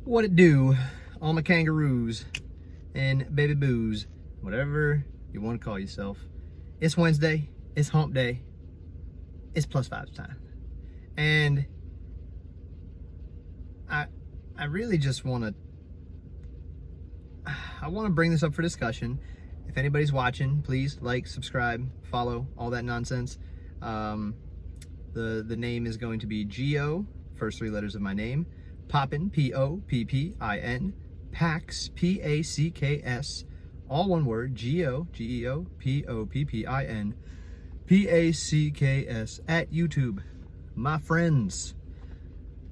What it do, all my kangaroos and baby boos, whatever you want to call yourself. It's Wednesday, it's hump day, it's +5 time. And I really just want to bring this up for discussion. If anybody's watching, please like, subscribe, follow, all that nonsense. The name is going to be G-O, first 3 letters of my name, Poppin, P-O-P-P-I-N, Packs, P-A-C-K-S, all one word, G-O, G-E-O, P-O-P-P-I-N, P-A-C-K-S, at YouTube. My friends,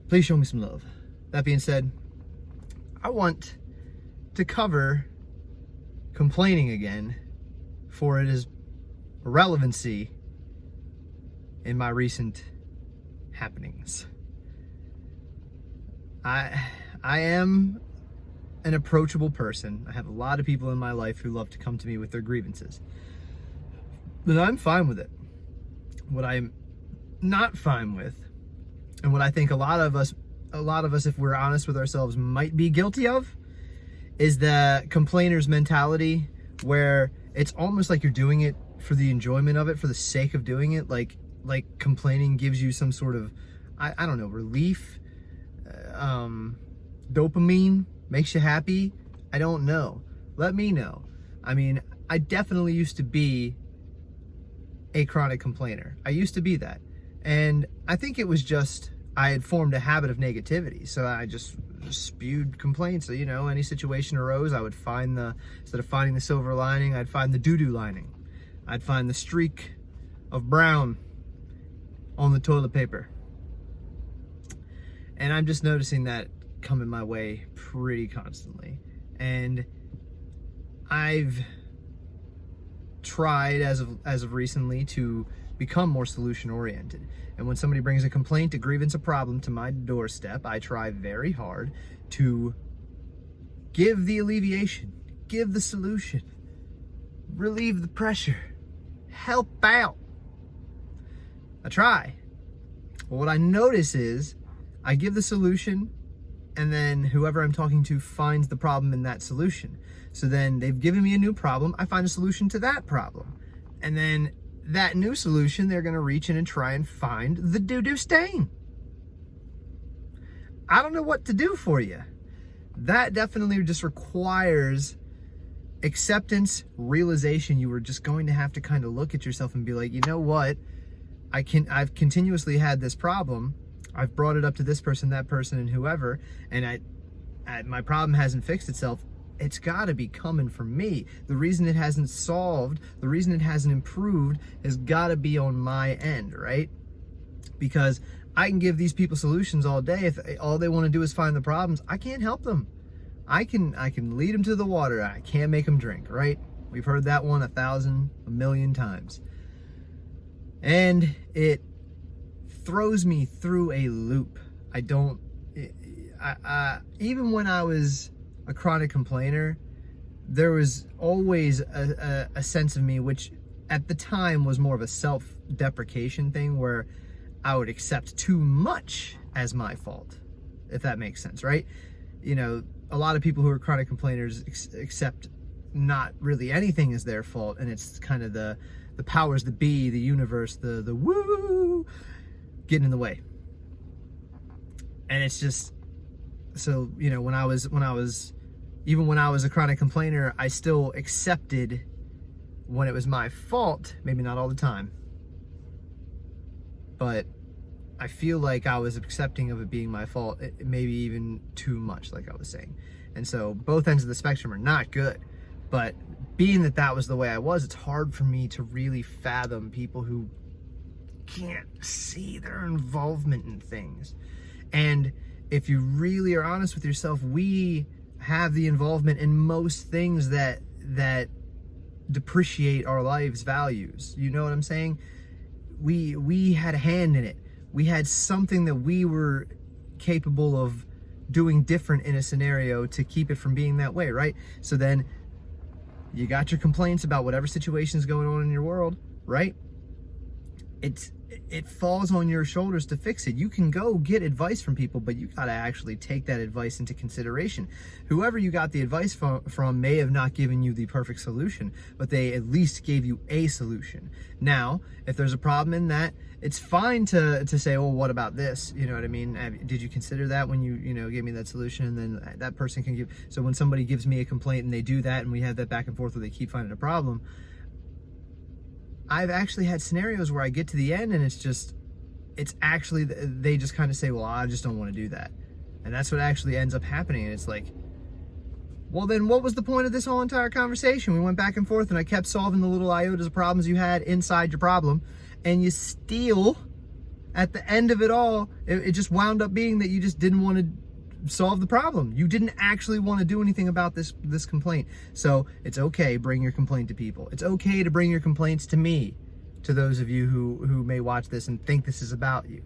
please show me some love. That being said, I want to cover complaining again, for it is relevancy in my recent happenings. I am an approachable person. I have a lot of people in my life who love to come to me with their grievances. But I'm fine with it. What I'm not fine with, and what I think a lot of us, if we're honest with ourselves, might be guilty of, is the complainer's mentality, where it's almost like you're doing it for the enjoyment of it, for the sake of doing it. Like complaining gives you some sort of, I don't know, relief, dopamine, makes you happy. I don't know. Let me know. I mean, I definitely used to be a chronic complainer. I used to be that. And I think it was just, I had formed a habit of negativity. So I just spewed complaints. So, you know, any situation arose, I would find instead of finding the silver lining, I'd find the doo-doo lining. I'd find the streak of brown on the toilet paper. And I'm just noticing that coming my way pretty constantly. And I've tried as of recently to become more solution oriented. And when somebody brings a complaint, a grievance, a problem to my doorstep, I try very hard to give the alleviation, give the solution, relieve the pressure, help out. I try. Well, what I notice is I give the solution, and then whoever I'm talking to finds the problem in that solution. So then they've given me a new problem, I find a solution to that problem. And then that new solution, they're gonna reach in and try and find the doo-doo stain. I don't know what to do for you. That definitely just requires acceptance, realization. You were just going to have to kind of look at yourself and be like, you know what? I've continuously had this problem. I've brought it up to this person, that person, and whoever, and my problem hasn't fixed itself. It's got to be coming from me. The reason it hasn't solved, the reason it hasn't improved, has got to be on my end, right? Because I can give these people solutions all day. If all they want to do is find the problems, I can't help them. I can lead them to the water. I can't make them drink, right? We've heard that one 1,000, 1,000,000 times. And it throws me through a loop. Even when I was a chronic complainer, there was always a sense of me, which at the time was more of a self-deprecation thing, where I would accept too much as my fault, if that makes sense, right? You know, a lot of people who are chronic complainers accept not really anything as their fault, and it's kind of the powers that be, the universe, the woo, getting in the way. And it's just, so, you know, when I was a chronic complainer, I still accepted when it was my fault, maybe not all the time, but I feel like I was accepting of it being my fault, maybe even too much, like I was saying. And so both ends of the spectrum are not good. But being that was the way I was, it's hard for me to really fathom people who can't see their involvement in things. And if you really are honest with yourself, we have the involvement in most things that depreciate our life's values. You know what I'm saying? We had a hand in it. We had something that we were capable of doing different in a scenario to keep it from being that way, right? So then you got your complaints about whatever situation's going on in your world, right? it falls on your shoulders to fix it. You can go get advice from people, but you got to actually take that advice into consideration. Whoever you got the advice from may have not given you the perfect solution, but they at least gave you a solution. Now, if there's a problem in that, it's fine to say, oh, what about this? You know what I mean? Did you consider that when you gave me that solution? And then that person can give, so when somebody gives me a complaint and they do that and we have that back and forth where they keep finding a problem, I've actually had scenarios where I get to the end and it's actually, they just kind of say, well, I just don't want to do that. And that's what actually ends up happening. And it's like, well, then what was the point of this whole entire conversation? We went back and forth and I kept solving the little iotas of problems you had inside your problem. And you still, at the end of it all, it just wound up being that you just didn't want to solve the problem. You didn't actually want to do anything about this complaint. So it's okay, bring your complaint to people. It's okay to bring your complaints to me, to those of you who may watch this and think this is about you.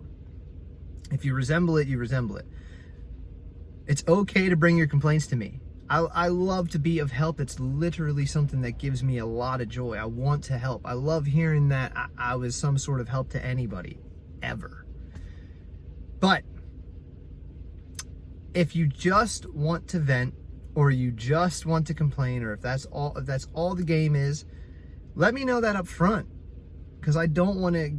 If you resemble it, you resemble it. It's okay to bring your complaints to me. I love to be of help. It's literally something that gives me a lot of joy. I want to help. I love hearing that I was some sort of help to anybody, ever. But if you just want to vent, or you just want to complain, or if that's all the game is, let me know that up front, because I don't want to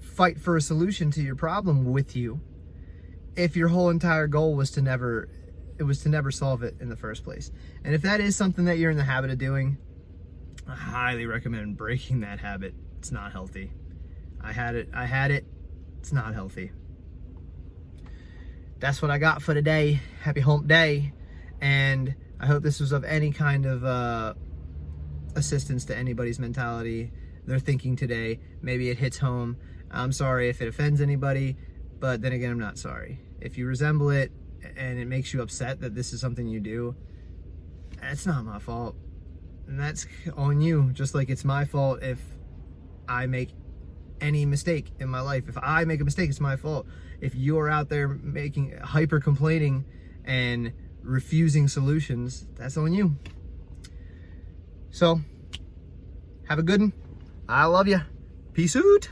fight for a solution to your problem with you if your whole entire goal was to never solve it in the first place. And if that is something that you're in the habit of doing, I highly recommend breaking that habit. It's not healthy. I had it. It's not healthy. That's what I got for today. Happy hump day. And I hope this was of any kind of assistance to anybody's mentality, their thinking today. Maybe it hits home. I'm sorry if it offends anybody, but then again, I'm not sorry. If you resemble it and it makes you upset that this is something you do, that's not my fault. And that's on you, just like it's my fault if I make any mistake in my life. If I make a mistake, it's my fault. If you're out there making hyper complaining and refusing solutions, that's on you. So have a good one. I love you. Peace out.